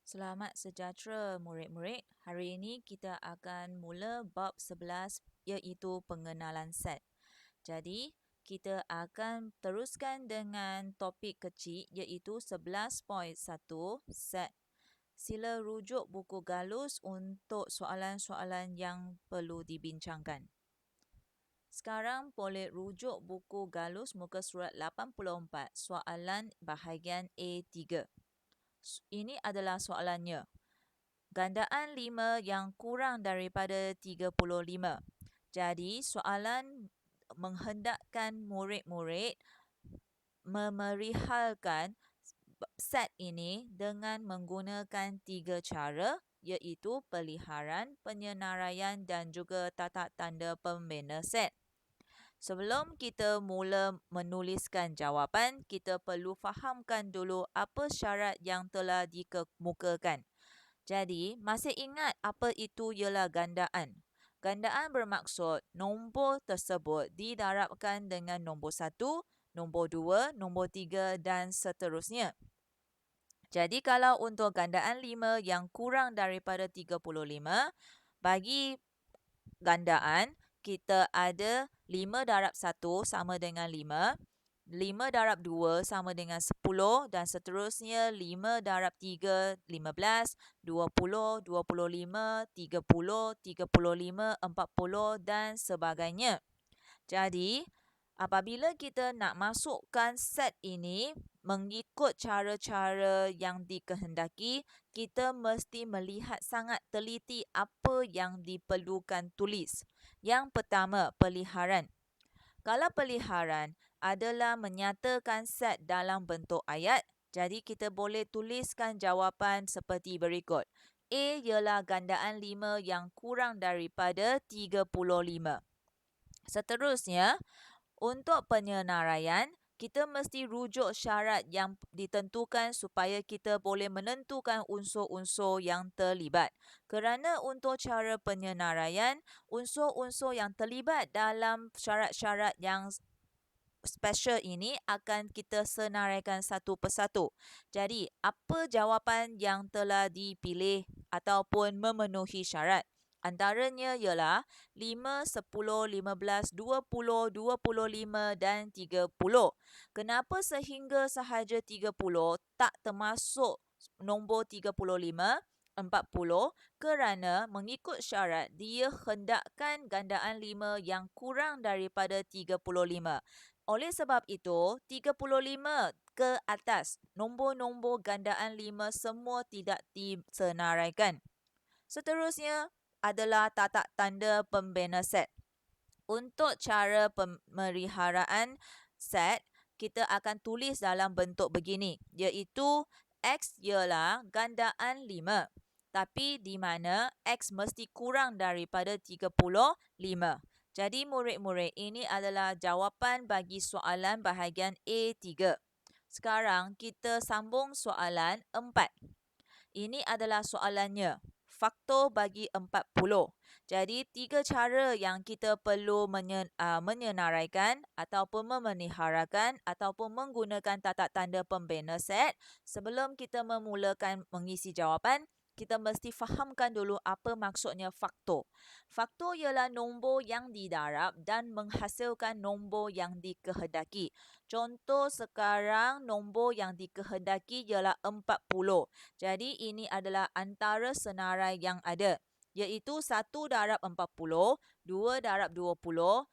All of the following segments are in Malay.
Selamat sejahtera murid-murid. Hari ini kita akan mula bab 11 iaitu pengenalan set. Jadi, kita akan teruskan dengan topik kecil iaitu 11.1 set. Sila rujuk buku Galus untuk soalan-soalan yang perlu dibincangkan. Sekarang boleh rujuk buku Galus muka surat 84, soalan bahagian A3. Ini adalah soalannya. Gandaan 5 yang kurang daripada 35. Jadi, soalan menghendakkan murid-murid memerihalkan set ini dengan menggunakan 3 cara, iaitu peliharan, penyenaraian dan juga tata tanda pembina set. Sebelum kita mula menuliskan jawapan, kita perlu fahamkan dulu apa syarat yang telah dikemukakan. Jadi, masih ingat apa itu ialah gandaan? Gandaan bermaksud nombor tersebut didarabkan dengan nombor 1, nombor 2, nombor 3 dan seterusnya. Jadi, kalau untuk gandaan 5 yang kurang daripada 35, bagi gandaan, kita ada 5 darab 1 sama dengan 5. 5 darab 2 sama dengan 10 dan seterusnya 5 darab 3, 15, 20, 25, 30, 35, 40 dan sebagainya. Jadi, apabila kita nak masukkan set ini mengikut cara-cara yang dikehendaki, kita mesti melihat sangat teliti apa yang diperlukan tulis. Yang pertama, peliharan. Kalau peliharan adalah menyatakan set dalam bentuk ayat, jadi kita boleh tuliskan jawapan seperti berikut. A ialah gandaan 5 yang kurang daripada 35. Seterusnya, untuk penyenaraian, kita mesti rujuk syarat yang ditentukan supaya kita boleh menentukan unsur-unsur yang terlibat. Kerana untuk cara penyenaraian, unsur-unsur yang terlibat dalam syarat-syarat yang special ini akan kita senaraikan satu persatu. Jadi, apa jawapan yang telah dipilih ataupun memenuhi syarat? Antaranya ialah 5, 10, 15, 20, 25 dan 30. Kenapa sehingga sahaja 30 tak termasuk nombor 35, 40? Kerana mengikut syarat dia hendakkan gandaan 5 yang kurang daripada 35. Oleh sebab itu, 35 ke atas, nombor-nombor gandaan 5 semua tidak disenaraikan. Seterusnya adalah tata tanda pembina set. Untuk cara pemeliharaan set, kita akan tulis dalam bentuk begini, iaitu X ialah gandaan 5. Tapi di mana X mesti kurang daripada 35. Jadi murid-murid, ini adalah jawapan bagi soalan bahagian A3. Sekarang kita sambung soalan 4. Ini adalah soalannya. Faktor bagi 40. Jadi, 3 cara yang kita perlu menyenaraikan ataupun memeliharakan ataupun menggunakan tata tanda pembina set. Sebelum kita memulakan mengisi jawapan, kita mesti fahamkan dulu apa maksudnya faktor. Faktor ialah nombor yang didarab dan menghasilkan nombor yang dikehendaki. Contoh sekarang, nombor yang dikehendaki ialah 40. Jadi, ini adalah antara senarai yang ada, iaitu 1 darab 40, 2 darab 20,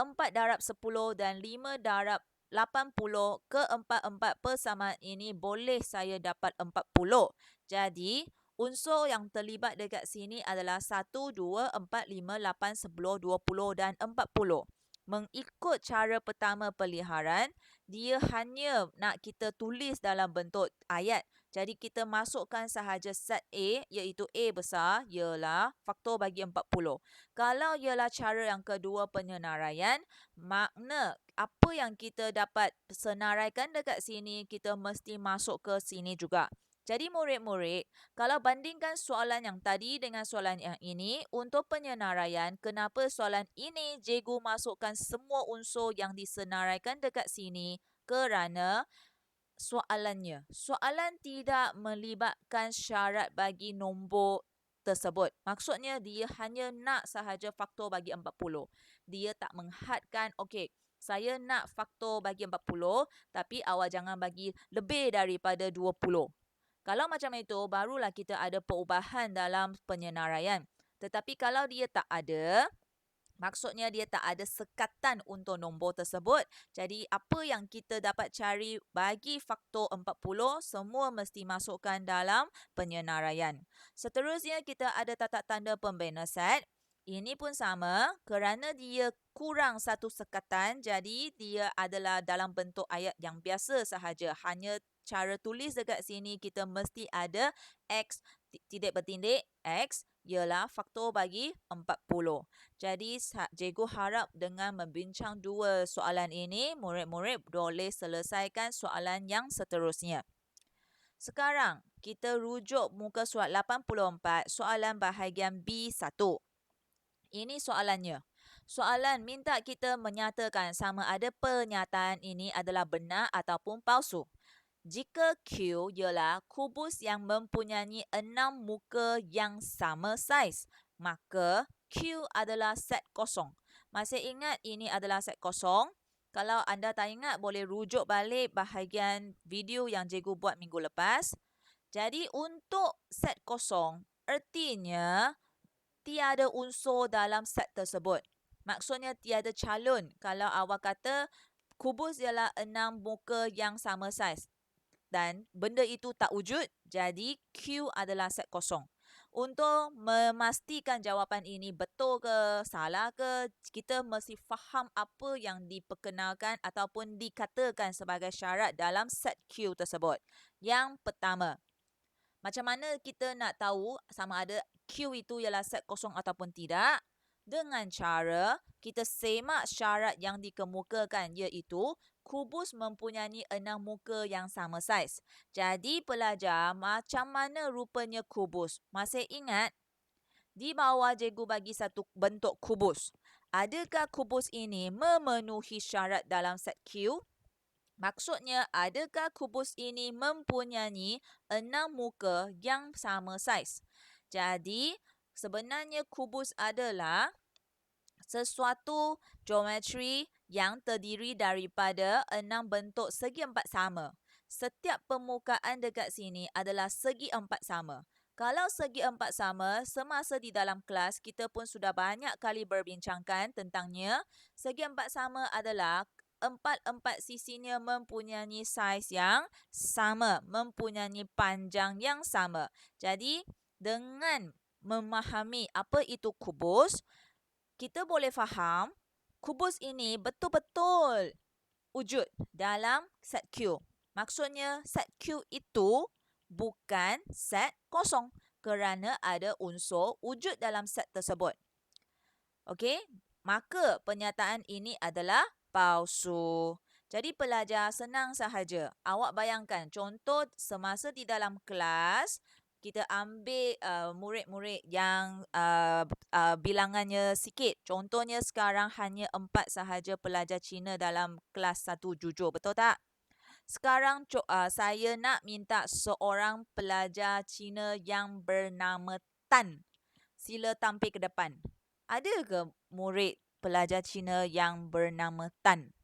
4 darab 10 dan 5 darab 80. Keempat-empat persamaan ini boleh saya dapat 40. Jadi, unsur yang terlibat dekat sini adalah 1, 2, 4, 5, 8, 10, 20 dan 40. Mengikut cara pertama peliharan, dia hanya nak kita tulis dalam bentuk ayat. Jadi kita masukkan sahaja set A, iaitu A besar ialah faktor bagi 40. Kalau ialah cara yang kedua penyenaraian, makna apa yang kita dapat senaraikan dekat sini, kita mesti masuk ke sini juga. Jadi murid-murid, kalau bandingkan soalan yang tadi dengan soalan yang ini, untuk penyenaraian, kenapa soalan ini cikgu masukkan semua unsur yang disenaraikan dekat sini? Kerana soalannya. Soalan tidak melibatkan syarat bagi nombor tersebut. Maksudnya dia hanya nak sahaja faktor bagi 40. Dia tak menghadkan, okey, saya nak faktor bagi 40, tapi awak jangan bagi lebih daripada 20. Kalau macam itu, barulah kita ada perubahan dalam penyenaraian. Tetapi kalau dia tak ada, maksudnya dia tak ada sekatan untuk nombor tersebut. Jadi apa yang kita dapat cari bagi faktor 40 semua mesti masukkan dalam penyenaraian. Seterusnya kita ada tata tanda pembina set. Ini pun sama kerana dia kurang satu sekatan, jadi dia adalah dalam bentuk ayat yang biasa sahaja. Hanya cara tulis dekat sini kita mesti ada X titik bertindik X ialah faktor bagi 40. Jadi cikgu harap dengan membincang dua soalan ini, murid-murid boleh selesaikan soalan yang seterusnya. Sekarang kita rujuk muka surat 84, soalan bahagian B1. Ini soalannya. Soalan minta kita menyatakan sama ada pernyataan ini adalah benar ataupun palsu. Jika Q ialah kubus yang mempunyai 6 muka yang sama saiz, maka Q adalah set kosong. Masih ingat ini adalah set kosong? Kalau anda tak ingat, boleh rujuk balik bahagian video yang cikgu buat minggu lepas. Jadi untuk set kosong, ertinya tiada unsur dalam set tersebut. Maksudnya tiada calon kalau awak kata kubus ialah 6 muka yang sama saiz dan benda itu tak wujud, jadi Q adalah set kosong. Untuk memastikan jawapan ini betul ke salah ke, kita mesti faham apa yang diperkenalkan ataupun dikatakan sebagai syarat dalam set Q tersebut. Yang pertama, macam mana kita nak tahu sama ada Q itu ialah set kosong ataupun tidak? Dengan cara kita semak syarat yang dikemukakan, iaitu kubus mempunyai 6 muka yang sama saiz. Jadi pelajar, macam mana rupanya kubus? Masih ingat? Di bawah cikgu bagi satu bentuk kubus. Adakah kubus ini memenuhi syarat dalam set Q? Maksudnya, adakah kubus ini mempunyai 6 muka yang sama saiz? Jadi, sebenarnya kubus adalah sesuatu geometri yang terdiri daripada 6 bentuk segi empat sama. Setiap permukaan dekat sini adalah segi empat sama. Kalau segi empat sama, semasa di dalam kelas, kita pun sudah banyak kali berbincangkan tentangnya. Segi empat sama adalah empat-empat sisinya mempunyai saiz yang sama, mempunyai panjang yang sama. Jadi, dengan memahami apa itu kubus, kita boleh faham kubus ini betul-betul wujud dalam set Q. Maksudnya, set Q itu bukan set kosong kerana ada unsur wujud dalam set tersebut. Okey, maka pernyataan ini adalah palsu. Jadi pelajar senang sahaja. Awak bayangkan contoh semasa di dalam kelas, kita ambil murid-murid yang bilangannya sikit. Contohnya sekarang hanya 4 sahaja pelajar Cina dalam kelas 1 jujur. Betul tak? Sekarang saya nak minta seorang pelajar Cina yang bernama Tan. Sila tampil ke depan. Ada ke murid pelajar Cina yang bernama Tan?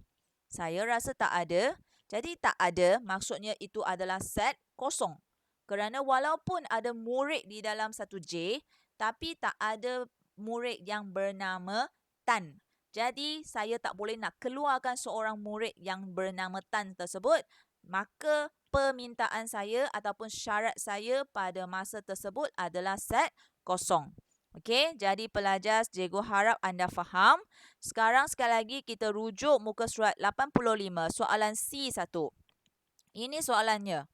Saya rasa tak ada. Jadi tak ada maksudnya itu adalah set kosong. Kerana walaupun ada murid di dalam satu J, tapi tak ada murid yang bernama Tan. Jadi saya tak boleh nak keluarkan seorang murid yang bernama Tan tersebut. Maka permintaan saya ataupun syarat saya pada masa tersebut adalah set kosong. Okey, jadi pelajar, cikgu harap anda faham. Sekarang sekali lagi kita rujuk muka surat 85, soalan C1. Ini soalannya.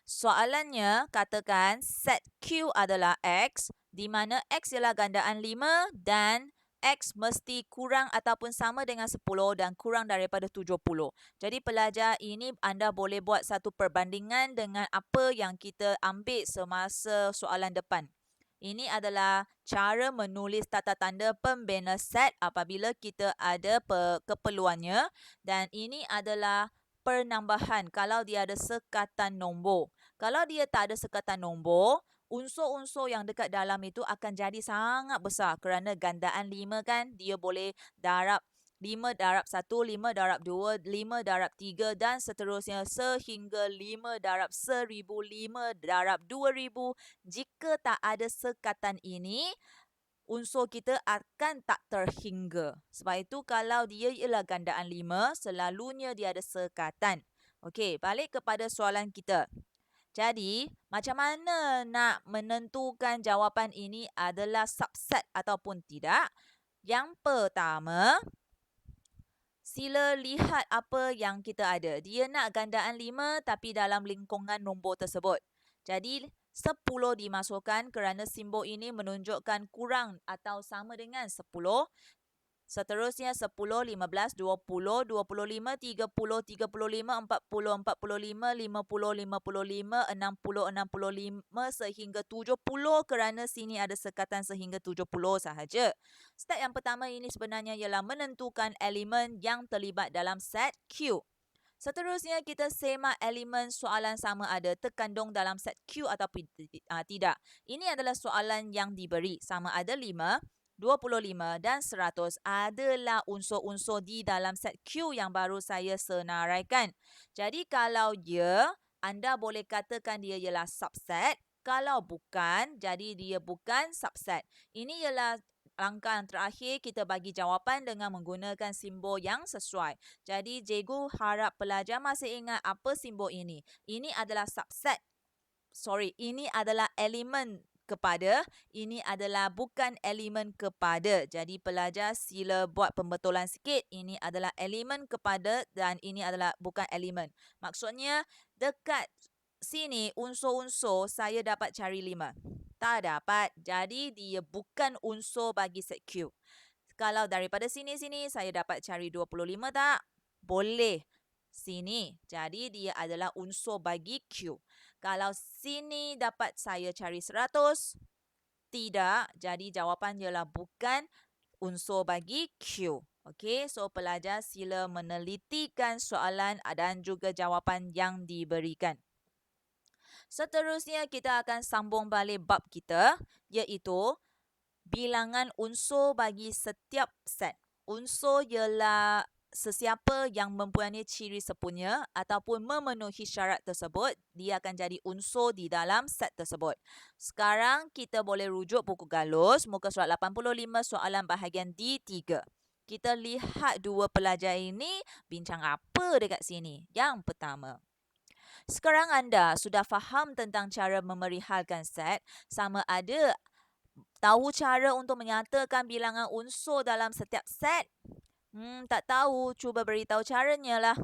Soalannya katakan set Q adalah X, di mana X ialah gandaan 5 dan X mesti kurang ataupun sama dengan 10 dan kurang daripada 70. Jadi pelajar, ini anda boleh buat satu perbandingan dengan apa yang kita ambil semasa soalan depan. Ini adalah cara menulis tata tanda pembina set apabila kita ada keperluannya, dan ini adalah penambahan kalau dia ada sekatan nombor. Kalau dia tak ada sekatan nombor, unsur-unsur yang dekat dalam itu akan jadi sangat besar kerana gandaan 5 kan, dia boleh darab 5 darab 1, 5 darab 2, 5 darab 3 dan seterusnya sehingga 5 darab 1000, 5 darab 2000. Jika tak ada sekatan ini, unsur kita akan tak terhingga. Sebab itu kalau dia ialah gandaan 5, selalunya dia ada sekatan. Okey, balik kepada soalan kita. Jadi, macam mana nak menentukan jawapan ini adalah subset ataupun tidak? Yang pertama, sila lihat apa yang kita ada. Dia nak gandaan 5 tapi dalam lingkungan nombor tersebut. Jadi 10 dimasukkan kerana simbol ini menunjukkan kurang atau sama dengan 10. Seterusnya 10, 15, 20, 25, 30, 35, 40, 45, 50, 55, 60, 65 sehingga 70 kerana sini ada sekatan sehingga 70 sahaja. Step yang pertama ini sebenarnya ialah menentukan elemen yang terlibat dalam set Q. Seterusnya kita semak elemen soalan sama ada terkandung dalam set Q ataupun tidak. Ini adalah soalan yang diberi sama ada 5, 25 dan 100 adalah unsur-unsur di dalam set Q yang baru saya senaraikan. Jadi kalau ya, anda boleh katakan dia ialah subset. Kalau bukan, jadi dia bukan subset. Ini ialah langkah yang terakhir kita bagi jawapan dengan menggunakan simbol yang sesuai. Jadi cikgu harap pelajar masih ingat apa simbol ini. Ini adalah subset. Ini adalah elemen kepada, ini adalah bukan elemen kepada. Jadi pelajar sila buat pembetulan sikit. Ini adalah elemen kepada dan ini adalah bukan elemen. Maksudnya dekat sini unsur-unsur saya dapat cari 5. Tak dapat. Jadi dia bukan unsur bagi set Q. Kalau daripada sini saya dapat cari 25 tak? Boleh. Sini. Jadi dia adalah unsur bagi Q. Kalau sini dapat saya cari 100, tidak. Jadi jawapan ialah bukan unsur bagi Q. Okey, so pelajar sila menelitikan soalan dan juga jawapan yang diberikan. Seterusnya kita akan sambung balik bab kita, iaitu bilangan unsur bagi setiap set. Unsur ialah sesiapa yang mempunyai ciri sepunya ataupun memenuhi syarat tersebut, dia akan jadi unsur di dalam set tersebut. Sekarang kita boleh rujuk buku galus, muka surat 85, soalan bahagian D3. Kita lihat dua pelajar ini bincang apa dekat sini. Yang pertama, sekarang anda sudah faham tentang cara memerihalkan set, sama ada tahu cara untuk menyatakan bilangan unsur dalam setiap set? Tak tahu, cuba beritahu caranya lah.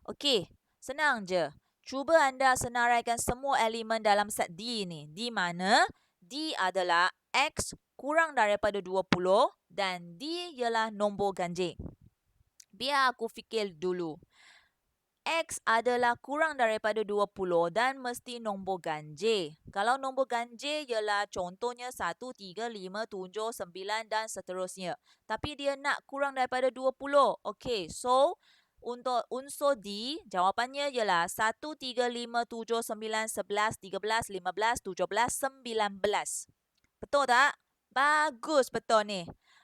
Okey, senang je. Cuba anda senaraikan semua elemen dalam set D ni. Di mana D adalah X kurang daripada 20 dan D ialah nombor ganjil. Biar aku fikir dulu. X adalah kurang daripada 20 dan mesti nombor ganjil. Kalau nombor ganjil ialah contohnya 1, 3, 5, 7, 9 dan seterusnya. Tapi dia nak kurang daripada 20. Okey, so untuk unsur D, jawapannya ialah 1, 3, 5, 7, 9, 11, 13, 15, 17, 19. Betul tak? Bagus betul ni.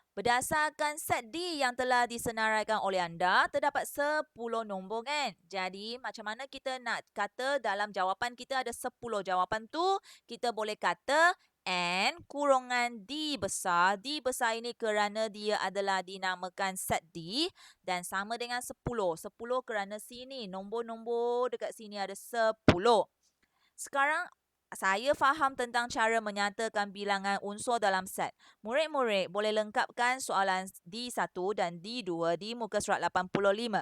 Berdasarkan set D yang telah disenaraikan oleh anda, terdapat 10 nombor kan? Jadi, macam mana kita nak kata dalam jawapan kita ada 10 jawapan tu, kita boleh kata N kurungan D besar. D besar ini kerana dia adalah dinamakan set D dan sama dengan 10. 10 kerana sini, nombor-nombor dekat sini ada 10. Sekarang, saya faham tentang cara menyatakan bilangan unsur dalam set. Murid-murid boleh lengkapkan soalan D1 dan D2 di muka surat 85.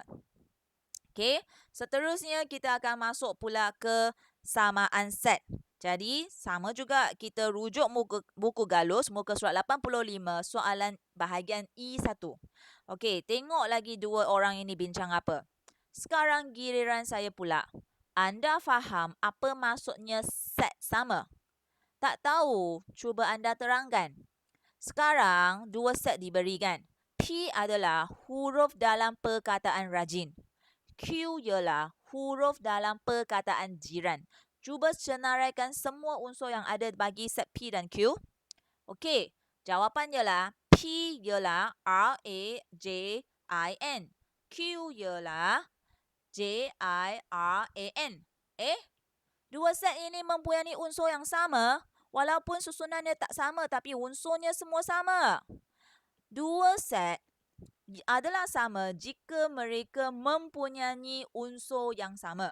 Okey, seterusnya kita akan masuk pula ke samaan set. Jadi, sama juga kita rujuk buku galus muka surat 85 soalan bahagian E1. Okey, tengok lagi dua orang ini bincang apa. Sekarang giliran saya pula. Anda faham apa maksudnya set sama? Tak tahu, cuba anda terangkan. Sekarang, dua set diberikan. P adalah huruf dalam perkataan rajin. Q ialah huruf dalam perkataan jiran. Cuba senaraikan semua unsur yang ada bagi set P dan Q. Okey, jawapan ialah P ialah R-A-J-I-N. Q ialah J-I-R-A-N. Dua set ini mempunyai unsur yang sama. Walaupun susunannya tak sama tapi unsurnya semua sama. Dua set adalah sama jika mereka mempunyai unsur yang sama.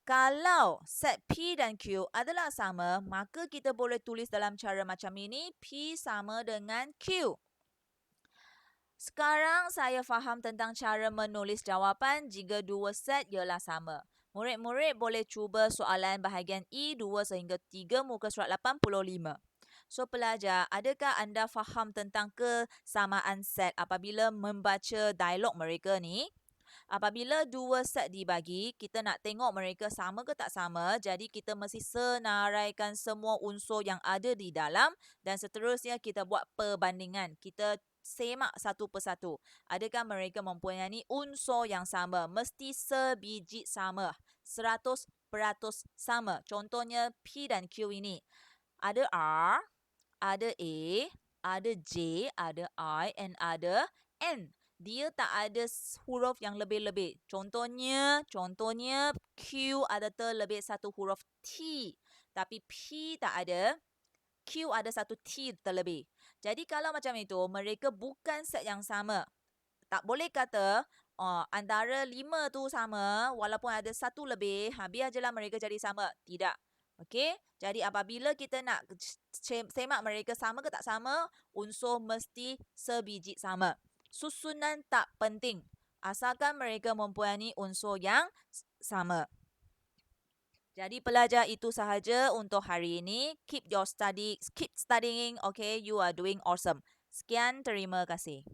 Kalau set P dan Q adalah sama, maka kita boleh tulis dalam cara macam ini, P sama dengan Q. Sekarang saya faham tentang cara menulis jawapan jika dua set ialah sama. Murid-murid boleh cuba soalan bahagian E 2 sehingga 3 muka surat 85. So pelajar, adakah anda faham tentang kesamaan set apabila membaca dialog mereka ni? Apabila dua set dibagi, kita nak tengok mereka sama ke tak sama. Jadi kita mesti senaraikan semua unsur yang ada di dalam dan seterusnya kita buat perbandingan. Kita semak satu persatu. Adakah mereka mempunyai unsur yang sama? Mesti sebiji sama. 100% sama. Contohnya P dan Q ini. Ada R, ada A, ada J, ada I and ada N. Dia tak ada huruf yang lebih-lebih. Contohnya Q ada terlebih satu huruf T. Tapi P tak ada. Q ada satu T terlebih. Jadi kalau macam itu, mereka bukan set yang sama. Tak boleh kata antara 5 tu sama walaupun ada satu lebih, biar je lah mereka jadi sama. Tidak. Okey? Jadi apabila kita nak semak mereka sama ke tak sama, unsur mesti sebiji sama. Susunan tak penting. Asalkan mereka mempunyai unsur yang sama. Jadi pelajar, itu sahaja untuk hari ini. Keep studying. Okay, you are doing awesome. Sekian, terima kasih.